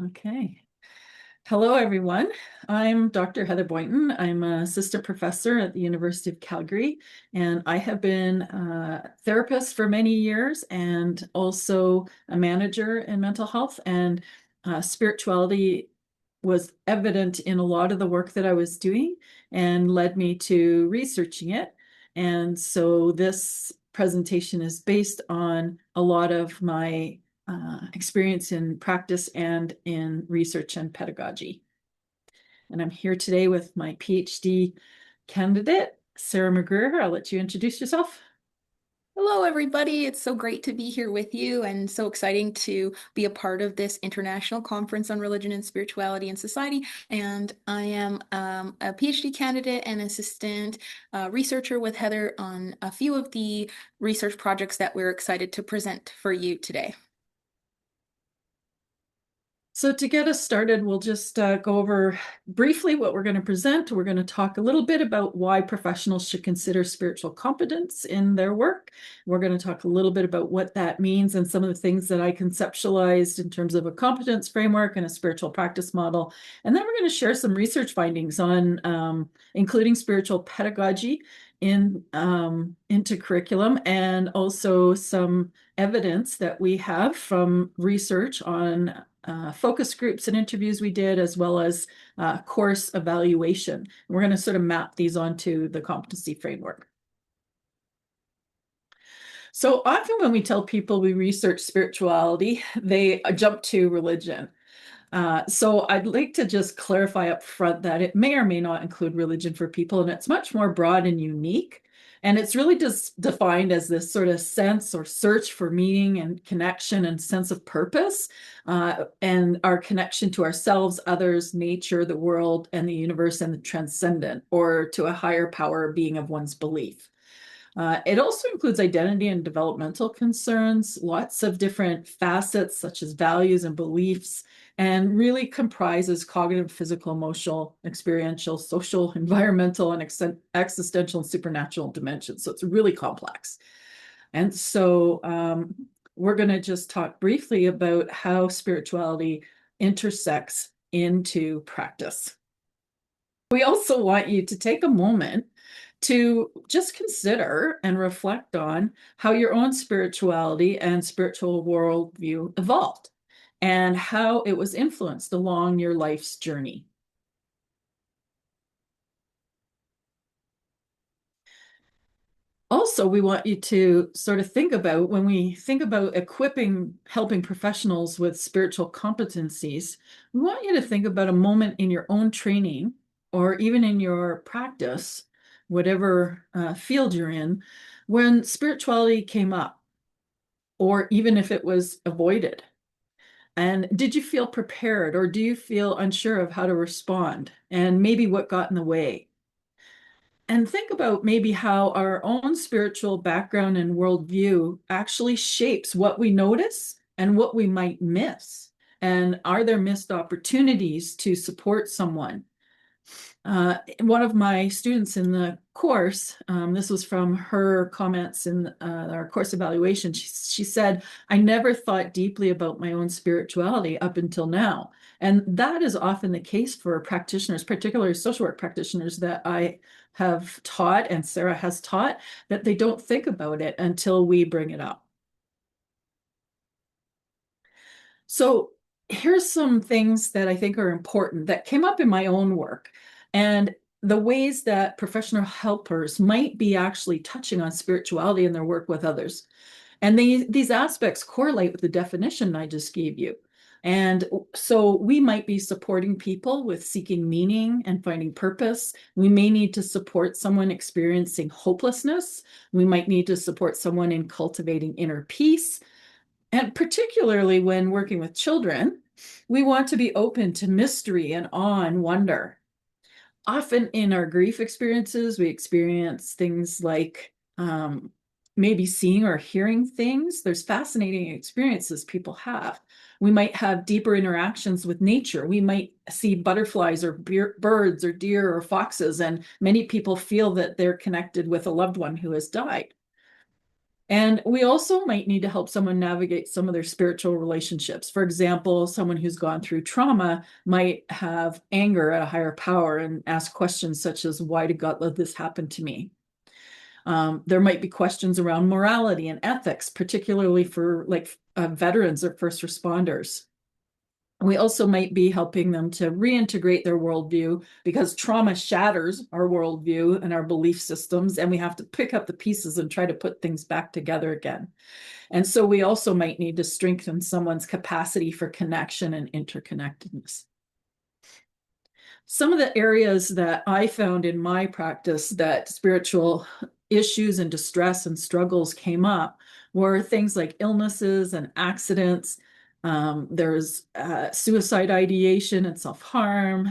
Okay. Hello, everyone. I'm Dr. Heather Boynton. I'm an assistant professor at the University of Calgary, and I have been a therapist for many years and also a manager in mental health. And spirituality was evident in a lot of the work that I was doing and led me to researching it. And so this presentation is based on a lot of my experience in practice and in research and pedagogy. And I'm here today with my PhD candidate, Sarah McGreer. I'll let you introduce yourself. Hello, everybody. It's so great to be here with you and so exciting to be a part of this international conference on religion and spirituality and society. And I am a PhD candidate and assistant researcher with Heather on a few of the research projects that we're excited to present for you today. So to get us started, we'll just go over briefly what we're going to present. We're going to talk a little bit about why professionals should consider spiritual competence in their work. We're going to talk a little bit about what that means and some of the things that I conceptualized in terms of a competence framework and a spiritual practice model. And then we're going to share some research findings on including spiritual pedagogy into curriculum, and also some evidence that we have from research on focus groups and interviews we did, as well as course evaluation. We're going to sort of map these onto the competency framework. So often when we tell people we research spirituality, they jump to religion. So I'd like to just clarify up front that it may or may not include religion for people, and it's much more broad and unique. And it's really just defined as this sort of sense or search for meaning and connection and sense of purpose, and our connection to ourselves, others, nature, the world, and the universe, and the transcendent, or to a higher power being of one's belief. It also includes identity and developmental concerns, lots of different facets such as values and beliefs, and really comprises cognitive, physical, emotional, experiential, social, environmental, and existential and supernatural dimensions. So it's really complex. And so we're going to just talk briefly about how spirituality intersects into practice. We also want you to take a moment to just consider and reflect on how your own spirituality and spiritual worldview evolved and how it was influenced along your life's journey. Also, we want you to sort of think about, when we think about helping professionals with spiritual competencies, we want you to think about a moment in your own training or even in your practice, whatever field you're in, when spirituality came up, or even if it was avoided. And did you feel prepared, or do you feel unsure of how to respond? And maybe what got in the way? And think about maybe how our own spiritual background and worldview actually shapes what we notice and what we might miss. And are there missed opportunities to support someone? One of my students in the course, this was from her comments in our course evaluation, she said, I never thought deeply about my own spirituality up until now. And that is often the case for practitioners, particularly social work practitioners that I have taught and Sarah has taught, that they don't think about it until we bring it up. So here's some things that I think are important that came up in my own work, and the ways that professional helpers might be actually touching on spirituality in their work with others. And these aspects correlate with the definition I just gave you. And so we might be supporting people with seeking meaning and finding purpose. We may need to support someone experiencing hopelessness. We might need to support someone in cultivating inner peace. And particularly when working with children, we want to be open to mystery and awe and wonder. Often in our grief experiences, we experience things like maybe seeing or hearing things. There's fascinating experiences people have. We might have deeper interactions with nature. We might see butterflies or birds or deer or foxes, and many people feel that they're connected with a loved one who has died. And we also might need to help someone navigate some of their spiritual relationships. For example, someone who's gone through trauma might have anger at a higher power and ask questions such as, why did God let this happen to me? There might be questions around morality and ethics, particularly for veterans or first responders. We also might be helping them to reintegrate their worldview, because trauma shatters our worldview and our belief systems, and we have to pick up the pieces and try to put things back together again. And so we also might need to strengthen someone's capacity for connection and interconnectedness. Some of the areas that I found in my practice that spiritual issues and distress and struggles came up were things like illnesses and accidents. There's suicide ideation and self-harm.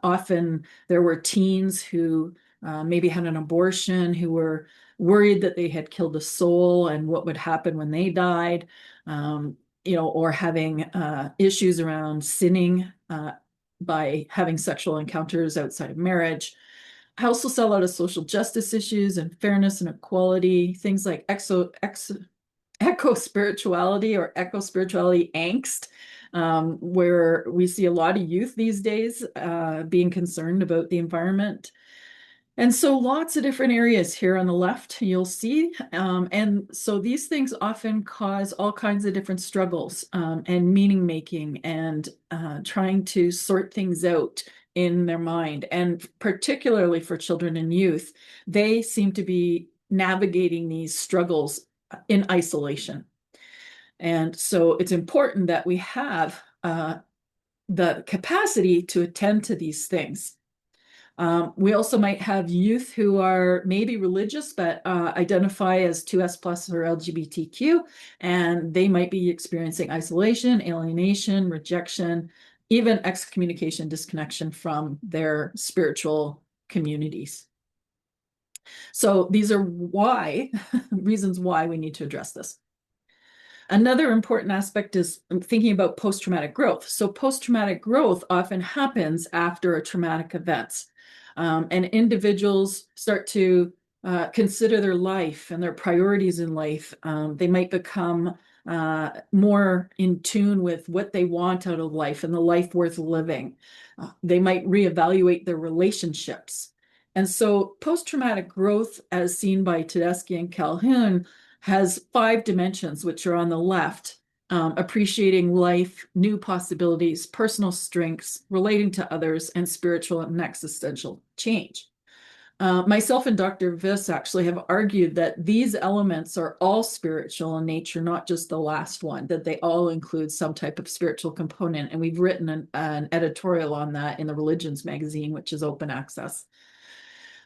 Often there were teens who maybe had an abortion, who were worried that they had killed a soul and what would happen when they died, or having issues around sinning by having sexual encounters outside of marriage. I also saw a lot of social justice issues and fairness and equality, things like eco-spirituality or eco-spirituality angst, where we see a lot of youth these days being concerned about the environment. And so lots of different areas here on the left you'll see. And so these things often cause all kinds of different struggles and meaning making and trying to sort things out in their mind. And particularly for children and youth, they seem to be navigating these struggles in isolation. And so it's important that we have the capacity to attend to these things. We also might have youth who are maybe religious, but identify as 2S plus or LGBTQ, and they might be experiencing isolation, alienation, rejection, even excommunication, disconnection from their spiritual communities. So these are reasons why we need to address this. Another important aspect is thinking about post-traumatic growth. So post-traumatic growth often happens after a traumatic event. And individuals start to consider their life and their priorities in life. They might become more in tune with what they want out of life and the life worth living. They might reevaluate their relationships. And so post-traumatic growth, as seen by Tedeschi and Calhoun, has 5 dimensions, which are on the left: appreciating life, new possibilities, personal strengths, relating to others, and spiritual and existential change. Myself and Dr. Viss actually have argued that these elements are all spiritual in nature, not just the last one, that they all include some type of spiritual component. And we've written an editorial on that in the Religions magazine, which is open access.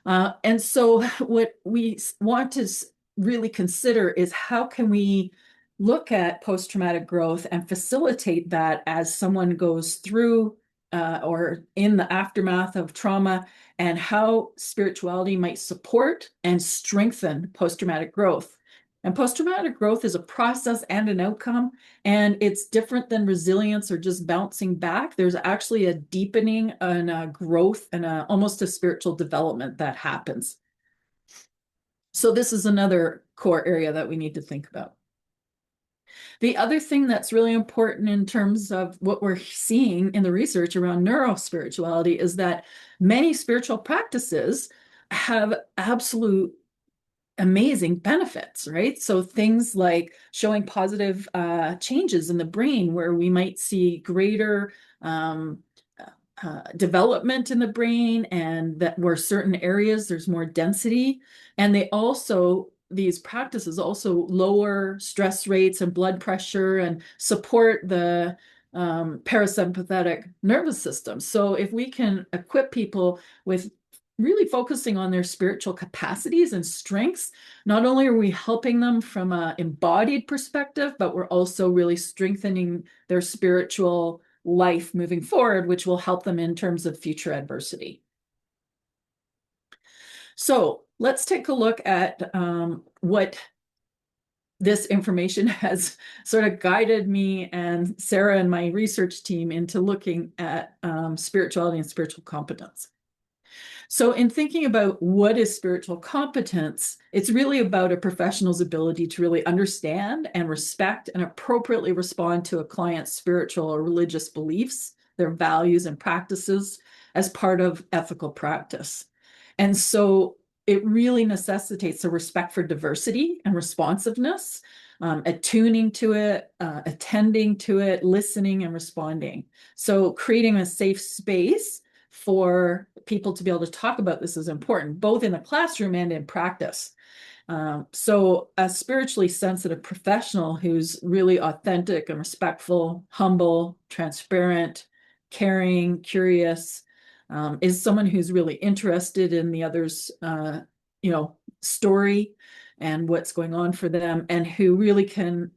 And so what we want to really consider is, how can we look at post-traumatic growth and facilitate that as someone goes through or in the aftermath of trauma, and how spirituality might support and strengthen post-traumatic growth. And post-traumatic growth is a process and an outcome, and it's different than resilience or just bouncing back. There's actually a deepening and a growth and almost a spiritual development that happens. So this is another core area that we need to think about. The other thing that's really important in terms of what we're seeing in the research around neurospirituality is that many spiritual practices have absolute amazing benefits, right? So things like showing positive changes in the brain, where we might see greater development in the brain, and that where certain areas there's more density. And these practices also lower stress rates and blood pressure and support the parasympathetic nervous system. So if we can equip people with really focusing on their spiritual capacities and strengths, not only are we helping them from an embodied perspective, but we're also really strengthening their spiritual life moving forward, which will help them in terms of future adversity. So let's take a look at what this information has sort of guided me and Sarah and my research team into looking at spirituality and spiritual competence. So, in thinking about what is spiritual competence, it's really about a professional's ability to really understand and respect and appropriately respond to a client's spiritual or religious beliefs, their values and practices as part of ethical practice. And so, it really necessitates a respect for diversity and responsiveness, attuning to it, attending to it, listening and responding. So, creating a safe space for people to be able to talk about this is important, both in the classroom and in practice. So a spiritually sensitive professional who's really authentic and respectful, humble, transparent, caring, curious, is someone who's really interested in the other's, story and what's going on for them, and who really can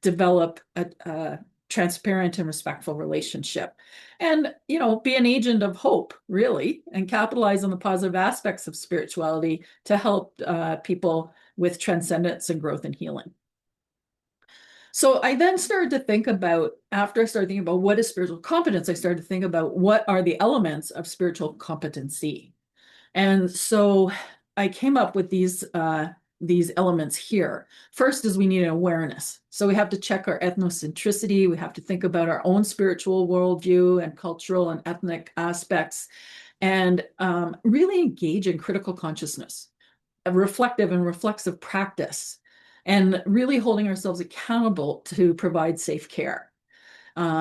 develop a transparent and respectful relationship, and be an agent of hope, really, and capitalize on the positive aspects of spirituality to help people with transcendence and growth and healing. So I then started to think about, after I started thinking about what is spiritual competence, I started to think about what are the elements of spiritual competency. And so I came up with these elements here. First is we need an awareness. So we have to check our ethnocentricity. We have to think about our own spiritual worldview and cultural and ethnic aspects, and really engage in critical consciousness, a reflective and reflexive practice, and really holding ourselves accountable to provide safe care.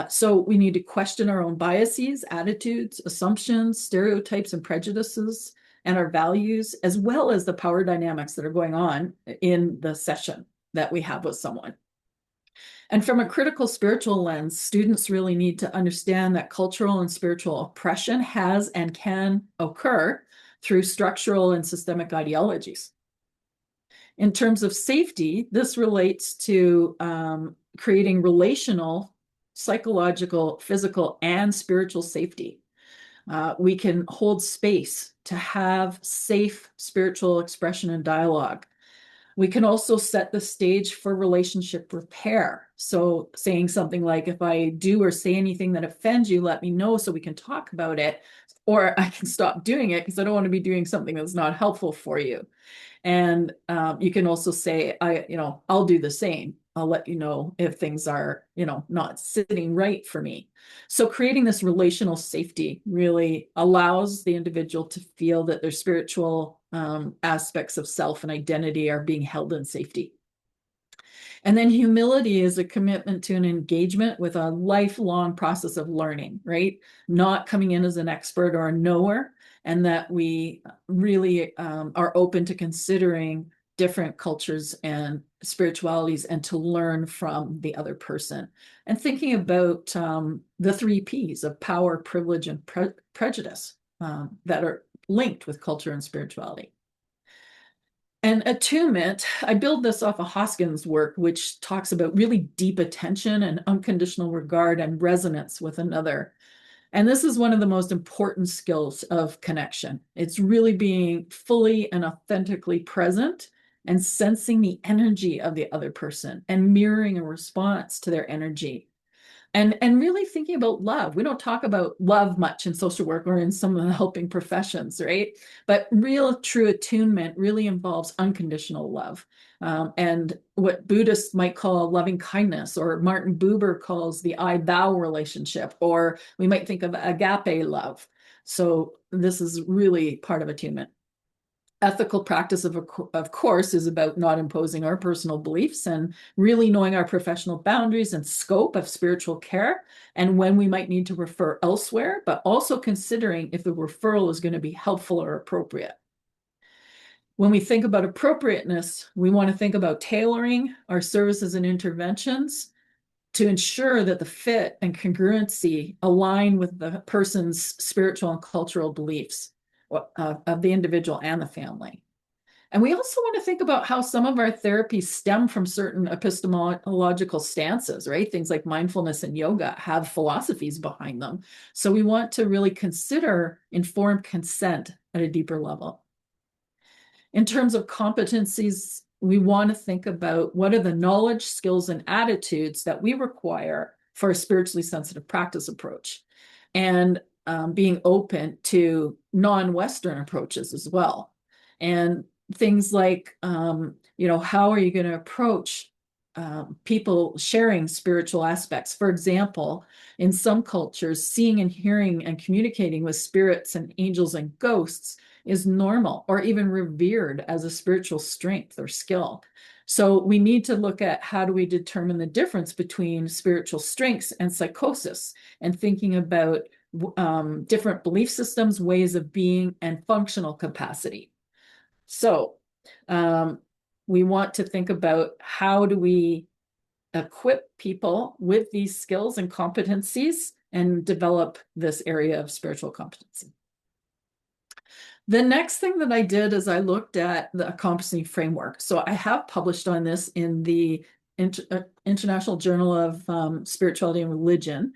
So we need to question our own biases, attitudes, assumptions, stereotypes, and prejudices, and our values, as well as the power dynamics that are going on in the session that we have with someone. And from a critical spiritual lens, students really need to understand that cultural and spiritual oppression has and can occur through structural and systemic ideologies. In terms of safety, this relates to creating relational, psychological, physical, and spiritual safety. We can hold space to have safe spiritual expression and dialogue. We can also set the stage for relationship repair. So saying something like, if I do or say anything that offends you, let me know so we can talk about it, or I can stop doing it because I don't want to be doing something that's not helpful for you. And you can also say, I'll do the same. I'll let you know if things are, not sitting right for me. So creating this relational safety really allows the individual to feel that their spiritual aspects of self and identity are being held in safety. And then humility is a commitment to an engagement with a lifelong process of learning, right? Not coming in as an expert or a knower, and that we really are open to considering different cultures and spiritualities and to learn from the other person. And thinking about the 3 Ps of power, privilege, and prejudice that are linked with culture and spirituality. And attunement, I build this off of Hoskins' work, which talks about really deep attention and unconditional regard and resonance with another. And this is one of the most important skills of connection. It's really being fully and authentically present and sensing the energy of the other person and mirroring a response to their energy. And really thinking about love. We don't talk about love much in social work or in some of the helping professions, right? But real true attunement really involves unconditional love. And what Buddhists might call loving kindness, or Martin Buber calls the I-thou relationship, or we might think of agape love. So this is really part of attunement. Ethical practice, of course, is about not imposing our personal beliefs and really knowing our professional boundaries and scope of spiritual care and when we might need to refer elsewhere, but also considering if the referral is going to be helpful or appropriate. When we think about appropriateness, we want to think about tailoring our services and interventions to ensure that the fit and congruency align with the person's spiritual and cultural beliefs of the individual and the family. And we also want to think about how some of our therapies stem from certain epistemological stances, right? Things like mindfulness and yoga have philosophies behind them. So we want to really consider informed consent at a deeper level. In terms of competencies, we want to think about what are the knowledge, skills, and attitudes that we require for a spiritually sensitive practice approach. And being open to non-Western approaches as well. And things like, how are you going to approach people sharing spiritual aspects? For example, in some cultures, seeing and hearing and communicating with spirits and angels and ghosts is normal or even revered as a spiritual strength or skill. So we need to look at how do we determine the difference between spiritual strengths and psychosis, and thinking about different belief systems, ways of being, and functional capacity. So we want to think about how do we equip people with these skills and competencies and develop this area of spiritual competency. The next thing that I did is I looked at the competency framework. So I have published on this in the International Journal of Spirituality and Religion.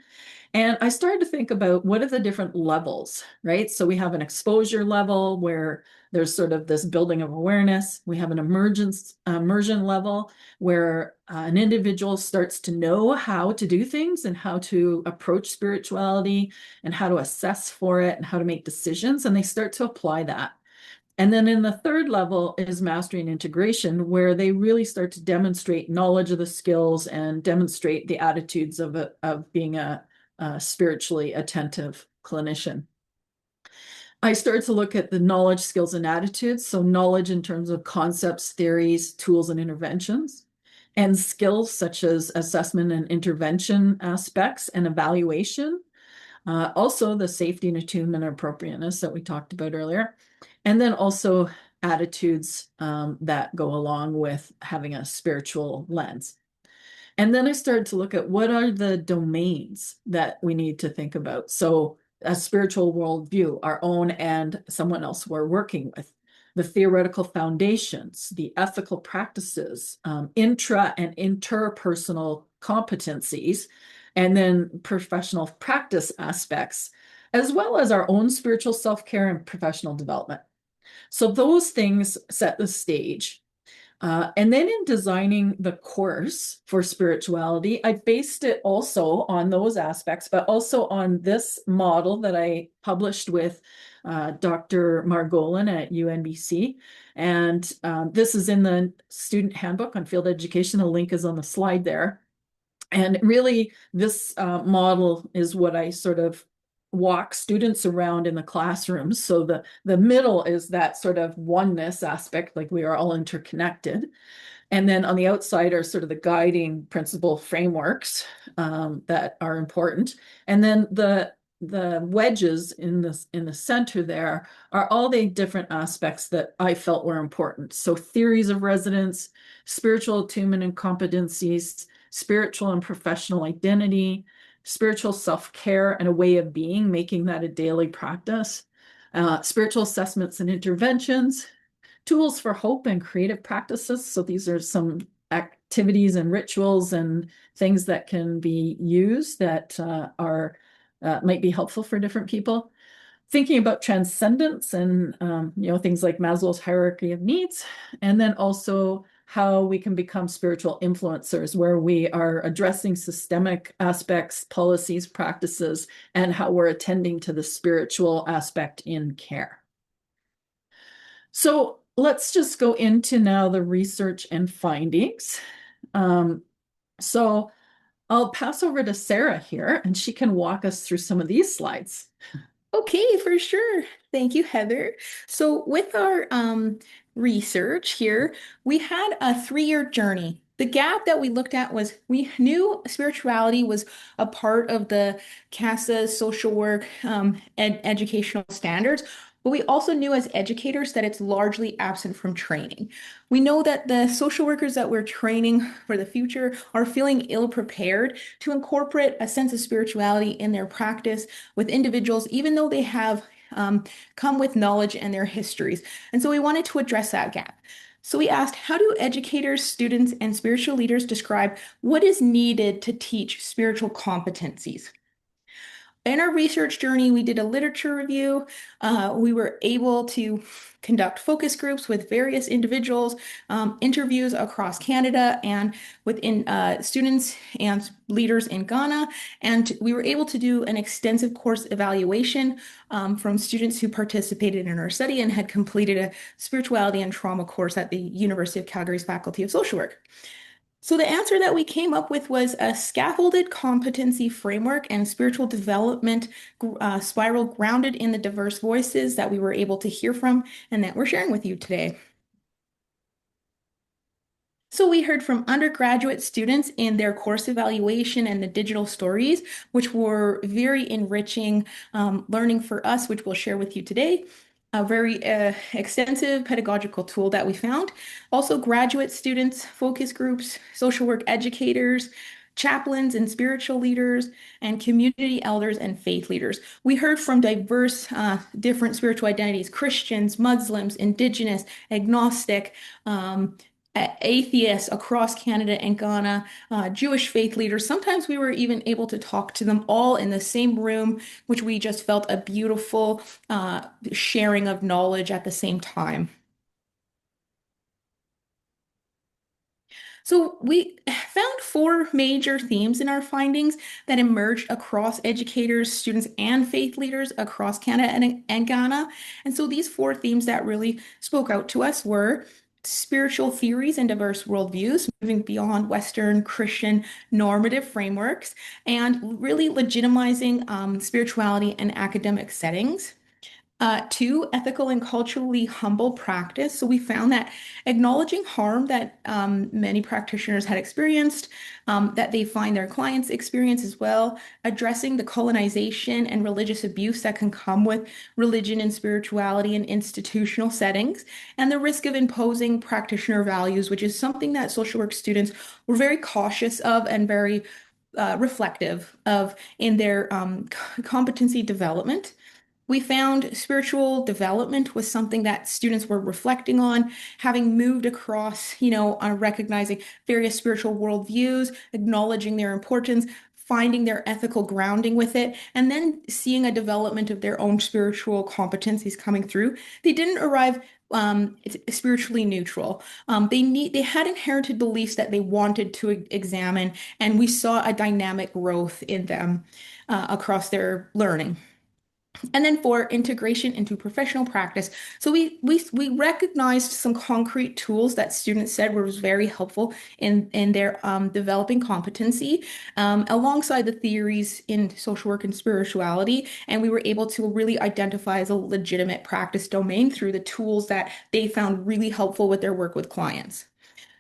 And I started to think about what are the different levels, right? So we have an exposure level where there's sort of this building of awareness. We have an immersion level where an individual starts to know how to do things and how to approach spirituality and how to assess for it and how to make decisions, and they start to apply that. And then in the third level is mastery and integration, where they really start to demonstrate knowledge of the skills and demonstrate the attitudes of being a spiritually attentive clinician. I started to look at the knowledge, skills, and attitudes. So knowledge in terms of concepts, theories, tools, and interventions, and skills such as assessment and intervention aspects and evaluation. Also the safety and attunement and appropriateness that we talked about earlier. And then also attitudes that go along with having a spiritual lens. And then I started to look at what are the domains that we need to think about. So a spiritual worldview, our own and someone else we're working with, the theoretical foundations, the ethical practices, intra and interpersonal competencies, and then professional practice aspects, as well as our own spiritual self-care and professional development. So those things set the stage. And then in designing the course for spirituality, I based it also on those aspects, but also on this model that I published with Dr. Margolin at UNBC. And this is in the student handbook on field education. The link is on the slide there. And really, this model is what I sort of walk students around in the classrooms. So the middle is that sort of oneness aspect, like we are all interconnected. And then on the outside are sort of the guiding principle frameworks that are important. And then the wedges in the center there are all the different aspects that I felt were important. So theories of resonance, spiritual attunement and competencies, spiritual and professional identity, spiritual self-care and a way of being, making that a daily practice, spiritual assessments and interventions, tools for hope and creative practices. So these are some activities and rituals and things that can be used that might be helpful for different people. Thinking about transcendence and things like Maslow's hierarchy of needs, and then also how we can become spiritual influencers, where we are addressing systemic aspects, policies, practices, and how we're attending to the spiritual aspect in care. So let's just go into now the research and findings. So I'll pass over to Sarah here, and she can walk us through some of these slides. Okay, for sure. Thank you, Heather. So with our research here, we had a 3-year journey. The gap that we looked at was we knew spirituality was a part of the CASA's social work educational standards, but we also knew as educators that it's largely absent from training. We know that the social workers that we're training for the future are feeling ill-prepared to incorporate a sense of spirituality in their practice with individuals, even though they have come with knowledge and their histories. And so we wanted to address that gap. So we asked, how do educators, students, and spiritual leaders describe what is needed to teach spiritual competencies? in our research journey, we did a literature review. We were able to conduct focus groups with various individuals, interviews across Canada and within students and leaders in Ghana. And we were able to do an extensive course evaluation from students who participated in our study and had completed a spirituality and trauma course at the University of Calgary's Faculty of Social Work. So the answer that we came up with was a scaffolded competency framework and spiritual development spiral grounded in the diverse voices that we were able to hear from and that we're sharing with you today. So we heard from undergraduate students in their course evaluation and the digital stories, which were very enriching learning for us, which we'll share with you today. A very extensive pedagogical tool that we found. Also, graduate students, focus groups, social work educators, chaplains and spiritual leaders, and community elders and faith leaders. We heard from diverse, different spiritual identities: Christians, Muslims, Indigenous, agnostic, atheists across Canada and Ghana, Jewish faith leaders. Sometimes we were even able to talk to them all in the same room, which we just felt a beautiful sharing of knowledge at the same time. So we found four major themes in our findings that emerged across educators, students, and faith leaders across Canada and Ghana. And so these four themes that really spoke out to us were spiritual theories and diverse worldviews, moving beyond Western Christian normative frameworks, and really legitimizing spirituality in academic settings. Two, ethical and culturally humble practice. So we found that acknowledging harm that many practitioners had experienced, that they find their clients experience as well, addressing the colonization and religious abuse that can come with religion and spirituality in institutional settings, and the risk of imposing practitioner values, which is something that social work students were very cautious of and very reflective of in their competency development. We found spiritual development was something that students were reflecting on, having moved across, recognizing various spiritual worldviews, acknowledging their importance, finding their ethical grounding with it, and then seeing a development of their own spiritual competencies coming through. They didn't arrive spiritually neutral. They had inherited beliefs that they wanted to examine, and we saw a dynamic growth in them across their learning. And then for integration into professional practice. So we recognized some concrete tools that students said was very helpful in their developing competency, alongside the theories in social work and spirituality. And we were able to really identify as a legitimate practice domain through the tools that they found really helpful with their work with clients.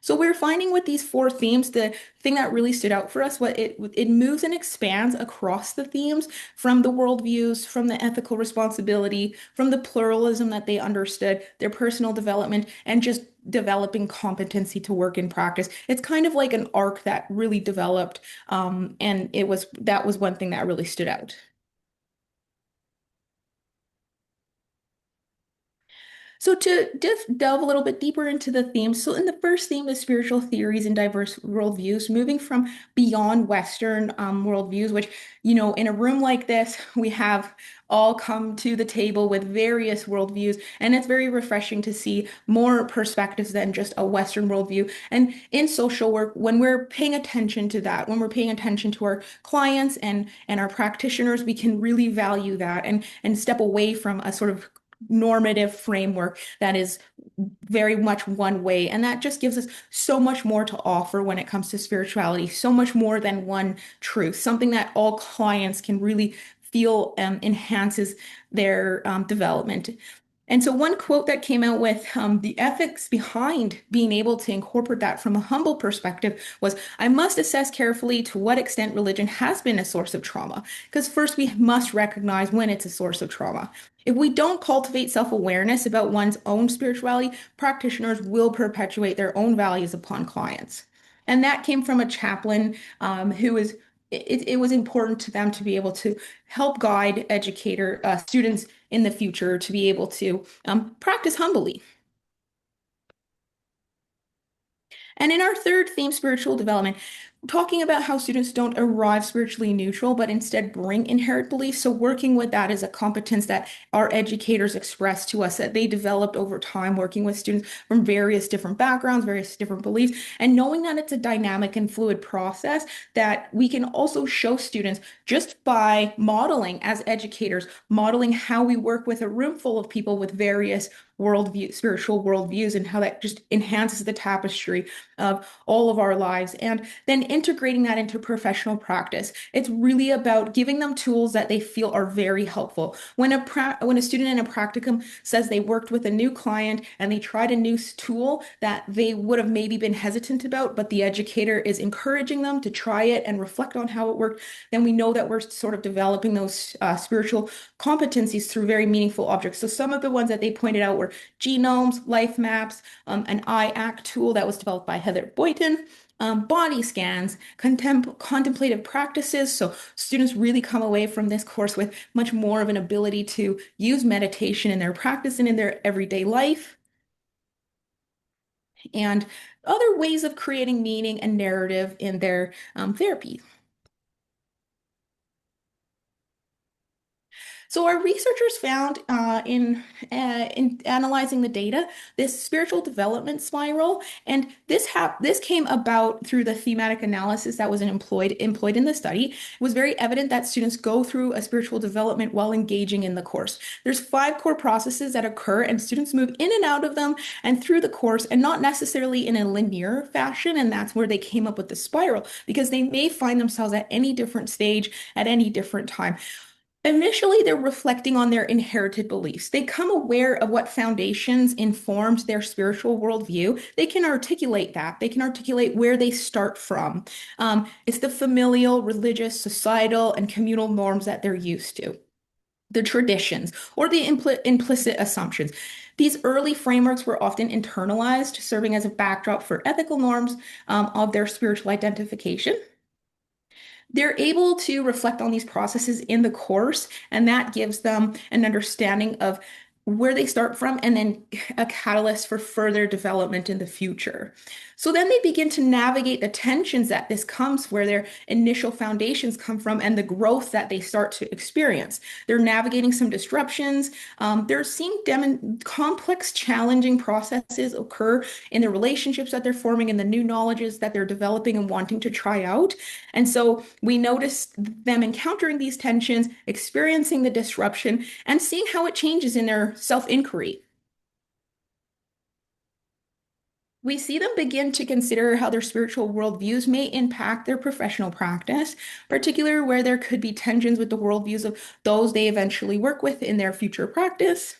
So we're finding with these four themes, the thing that really stood out for us, what it moves and expands across the themes, from the worldviews, from the ethical responsibility, from the pluralism that they understood, their personal development, and just developing competency to work in practice. It's kind of like an arc that really developed, and that was one thing that really stood out. So to delve a little bit deeper into the themes, so in the first theme, the spiritual theories and diverse worldviews, moving from beyond Western worldviews, which, in a room like this, we have all come to the table with various worldviews, and it's very refreshing to see more perspectives than just a Western worldview. And in social work, when we're paying attention to that, when we're paying attention to our clients and our practitioners, we can really value that and step away from a sort of normative framework that is very much one way. And that just gives us so much more to offer when it comes to spirituality, so much more than one truth, something that all clients can really feel enhances their development. And so, one quote that came out with the ethics behind being able to incorporate that from a humble perspective was, I must assess carefully to what extent religion has been a source of trauma. Because first, we must recognize when it's a source of trauma. If we don't cultivate self-awareness about one's own spirituality, practitioners will perpetuate their own values upon clients. And that came from a chaplain who was it was important to them to be able to help guide educator students in the future to be able to practice humbly. And in our third theme, spiritual development, talking about how students don't arrive spiritually neutral, but instead bring inherent beliefs. So working with that is a competence that our educators express to us that they developed over time, working with students from various different backgrounds, various different beliefs, and knowing that it's a dynamic and fluid process that we can also show students just by modeling as educators, modeling how we work with a room full of people with various worldview, spiritual worldviews, and how that just enhances the tapestry of all of our lives. And then integrating that into professional practice. It's really about giving them tools that they feel are very helpful. When a student in a practicum says they worked with a new client and they tried a new tool that they would have maybe been hesitant about, but the educator is encouraging them to try it and reflect on how it worked, then we know that we're sort of developing those spiritual competencies through very meaningful objects. So some of the ones that they pointed out were genomes, life maps, an IAC tool that was developed by Heather Boynton, body scans, contemplative practices. So students really come away from this course with much more of an ability to use meditation in their practice and in their everyday life, and other ways of creating meaning and narrative in their therapy. So our researchers found in analyzing the data this spiritual development spiral, and this came about through the thematic analysis that was employed in the study. It was very evident that students go through a spiritual development while engaging in the course. There's 5 core processes that occur, and students move in and out of them and through the course, and not necessarily in a linear fashion. And that's where they came up with the spiral, because they may find themselves at any different stage at any different time. Initially, they're reflecting on their inherited beliefs. They come aware of what foundations informed their spiritual worldview. They can articulate that. They can articulate where they start from. It's the familial, religious, societal, and communal norms that they're used to, the traditions, or the implicit assumptions. These early frameworks were often internalized, serving as a backdrop for ethical norms of their spiritual identification. They're able to reflect on these processes in the course, and that gives them an understanding of where they start from and then a catalyst for further development in the future. So then they begin to navigate the tensions that this comes where their initial foundations come from and the growth that they start to experience. They're navigating some disruptions. They're seeing complex, challenging processes occur in the relationships that they're forming and the new knowledges that they're developing and wanting to try out. And so we notice them encountering these tensions, experiencing the disruption, and seeing how it changes in their self-inquiry. We see them begin to consider how their spiritual worldviews may impact their professional practice, particularly where there could be tensions with the worldviews of those they eventually work with in their future practice.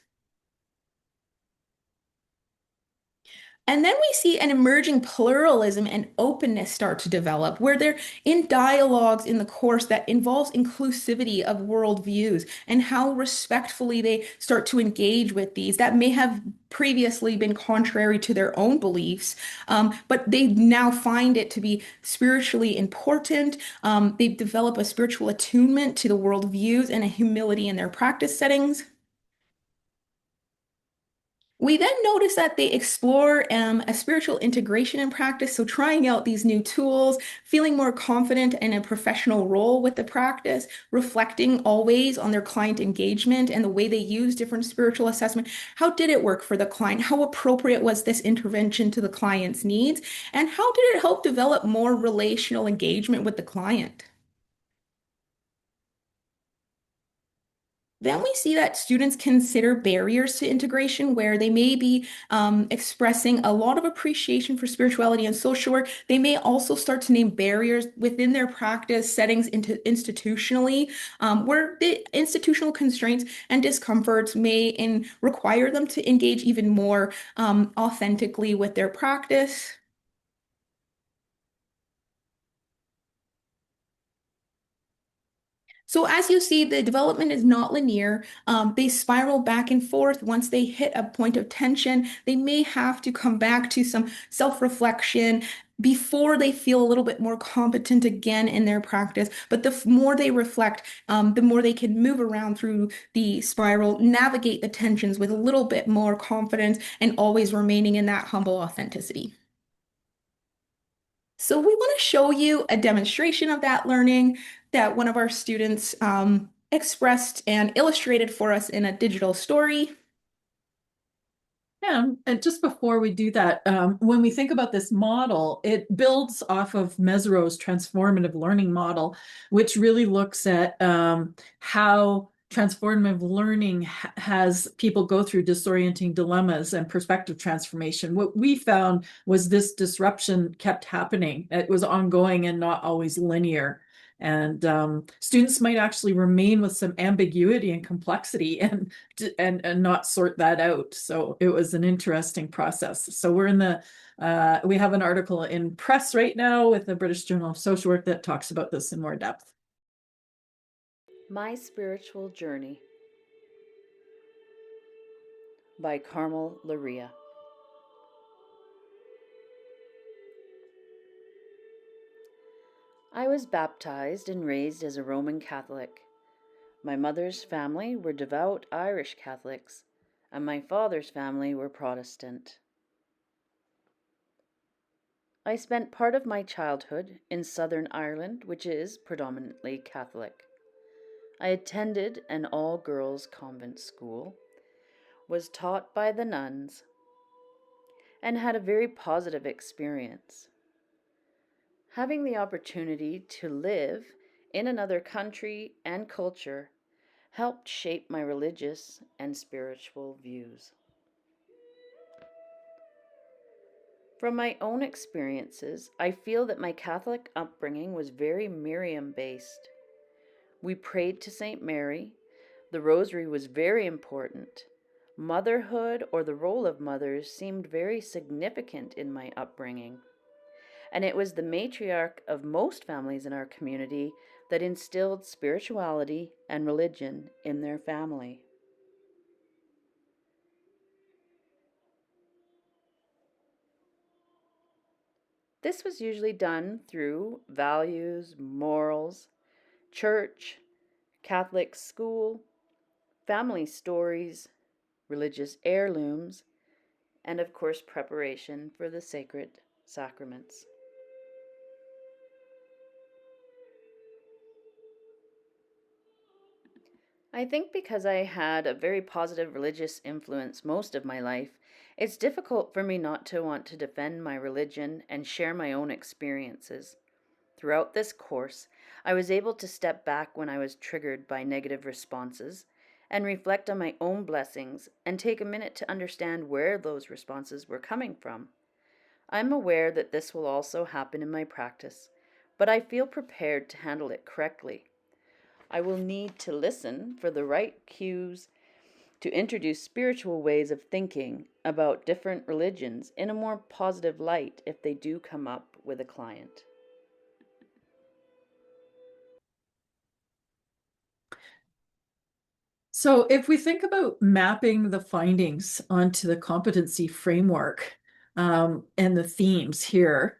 And then we see an emerging pluralism and openness start to develop, where they're in dialogues in the course that involves inclusivity of worldviews and how respectfully they start to engage with these that may have previously been contrary to their own beliefs, but they now find it to be spiritually important. They develop a spiritual attunement to the worldviews and a humility in their practice settings. We then notice that they explore a spiritual integration in practice, so trying out these new tools, feeling more confident in a professional role with the practice, reflecting always on their client engagement and the way they use different spiritual assessment. How did it work for the client? How appropriate was this intervention to the client's needs? And how did it help develop more relational engagement with the client? Then we see that students consider barriers to integration where they may be expressing a lot of appreciation for spirituality and social work. They may also start to name barriers within their practice settings into institutionally, where the institutional constraints and discomforts require them to engage even more authentically with their practice. So as you see, the development is not linear. They spiral back and forth. Once they hit a point of tension, they may have to come back to some self-reflection before they feel a little bit more competent again in their practice. But the more they reflect, the more they can move around through the spiral, navigate the tensions with a little bit more confidence, and always remaining in that humble authenticity. So we want to show you a demonstration of that learning that one of our students expressed and illustrated for us in a digital story. Yeah, and just before we do that, when we think about this model, it builds off of Mesereau's transformative learning model, which really looks at how transformative learning has people go through disorienting dilemmas and perspective transformation. What we found was this disruption kept happening. It was ongoing and not always linear. And students might actually remain with some ambiguity and complexity and not sort that out. So it was an interesting process. So we're in the we have an article in press right now with the British Journal of Social Work that talks about this in more depth. My Spiritual Journey by Carmel Laria. I was baptized and raised as a Roman Catholic. My mother's family were devout Irish Catholics, and my father's family were Protestant. I spent part of my childhood in Southern Ireland, which is predominantly Catholic. I attended an all-girls convent school, was taught by the nuns, and had a very positive experience. Having the opportunity to live in another country and culture helped shape my religious and spiritual views. From my own experiences, I feel that my Catholic upbringing was very Miriam based. We prayed to St. Mary, the rosary was very important. Motherhood or the role of mothers seemed very significant in my upbringing. And it was the matriarch of most families in our community that instilled spirituality and religion in their family. This was usually done through values, morals, church, Catholic school, family stories, religious heirlooms, and of course preparation for the sacred sacraments. I think because I had a very positive religious influence most of my life, it's difficult for me not to want to defend my religion and share my own experiences. Throughout this course, I was able to step back when I was triggered by negative responses and reflect on my own blessings and take a minute to understand where those responses were coming from. I'm aware that this will also happen in my practice, but I feel prepared to handle it correctly. I will need to listen for the right cues to introduce spiritual ways of thinking about different religions in a more positive light if they do come up with a client. So if we think about mapping the findings onto the competency framework and the themes here,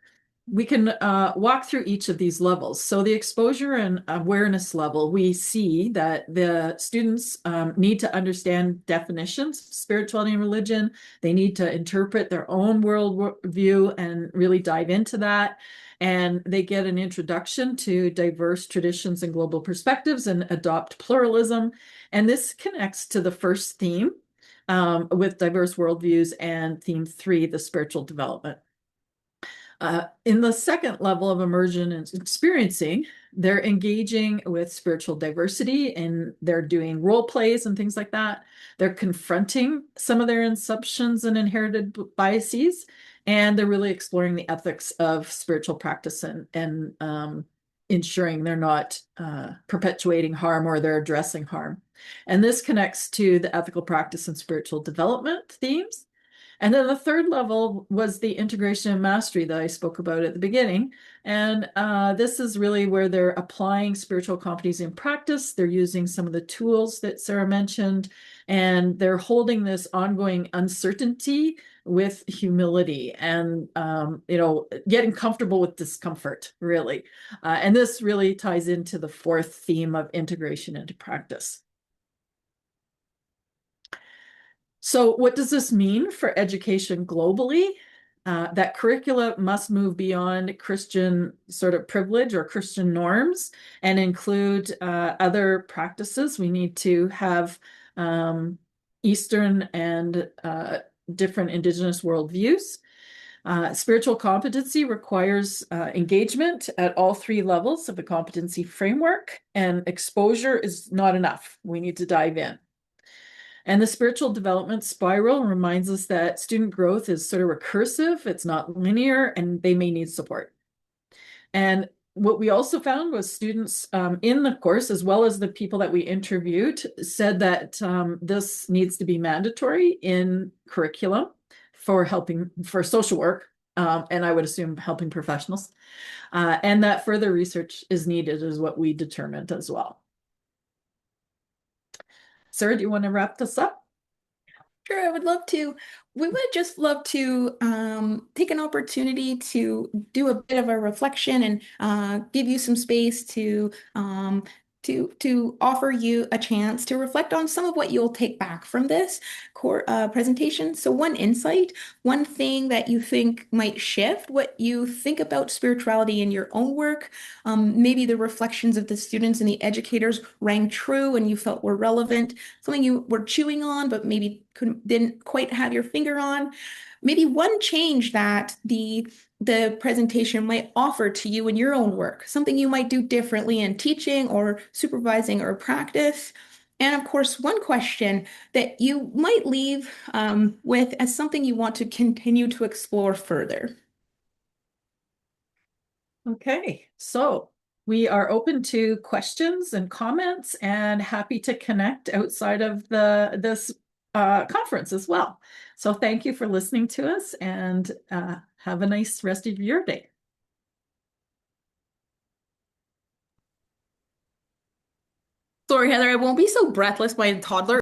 we can walk through each of these levels. So the exposure and awareness level, we see that the students need to understand definitions, spirituality and religion. They need to interpret their own worldview and really dive into that. And they get an introduction to diverse traditions and global perspectives and adopt pluralism. And this connects to the first theme with diverse worldviews and theme 3, the spiritual development. In the second level of immersion and experiencing, they're engaging with spiritual diversity and they're doing role plays and things like that. They're confronting some of their assumptions and inherited biases, and they're really exploring the ethics of spiritual practice and ensuring they're not perpetuating harm or they're addressing harm. And this connects to the ethical practice and spiritual development themes. And then the third level was the integration and mastery that I spoke about at the beginning. And this is really where they're applying spiritual competencies in practice. They're using some of the tools that Sarah mentioned, and they're holding this ongoing uncertainty with humility and, getting comfortable with discomfort, really. And this really ties into the fourth theme of integration into practice. So what does this mean for education globally? that curricula must move beyond Christian sort of privilege or Christian norms and include other practices. We need to have Eastern and different Indigenous worldviews. Spiritual competency requires engagement at all three levels of the competency framework, and exposure is not enough. We need to dive in. And the spiritual development spiral reminds us that student growth is sort of recursive, it's not linear, and they may need support. And what we also found was students in the course, as well as the people that we interviewed, said that this needs to be mandatory in curriculum for social work, and I would assume helping professionals, and that further research is needed is what we determined as well. Sarah, do you want to wrap this up? Sure, I would love to. We would just love to take an opportunity to do a bit of a reflection and give you some space to offer you a chance to reflect on some of what you'll take back from this core presentation. So one insight, one thing that you think might shift what you think about spirituality in your own work, maybe the reflections of the students and the educators rang true and you felt were relevant, something you were chewing on but maybe didn't quite have your finger on. Maybe one change that the presentation might offer to you in your own work, something you might do differently in teaching or supervising or practice. And of course, one question that you might leave with as something you want to continue to explore further. Okay, so we are open to questions and comments and happy to connect outside of this conference as well. So thank you for listening to us, and have a nice rest of your day. Sorry, Heather, I won't be so breathless. My toddler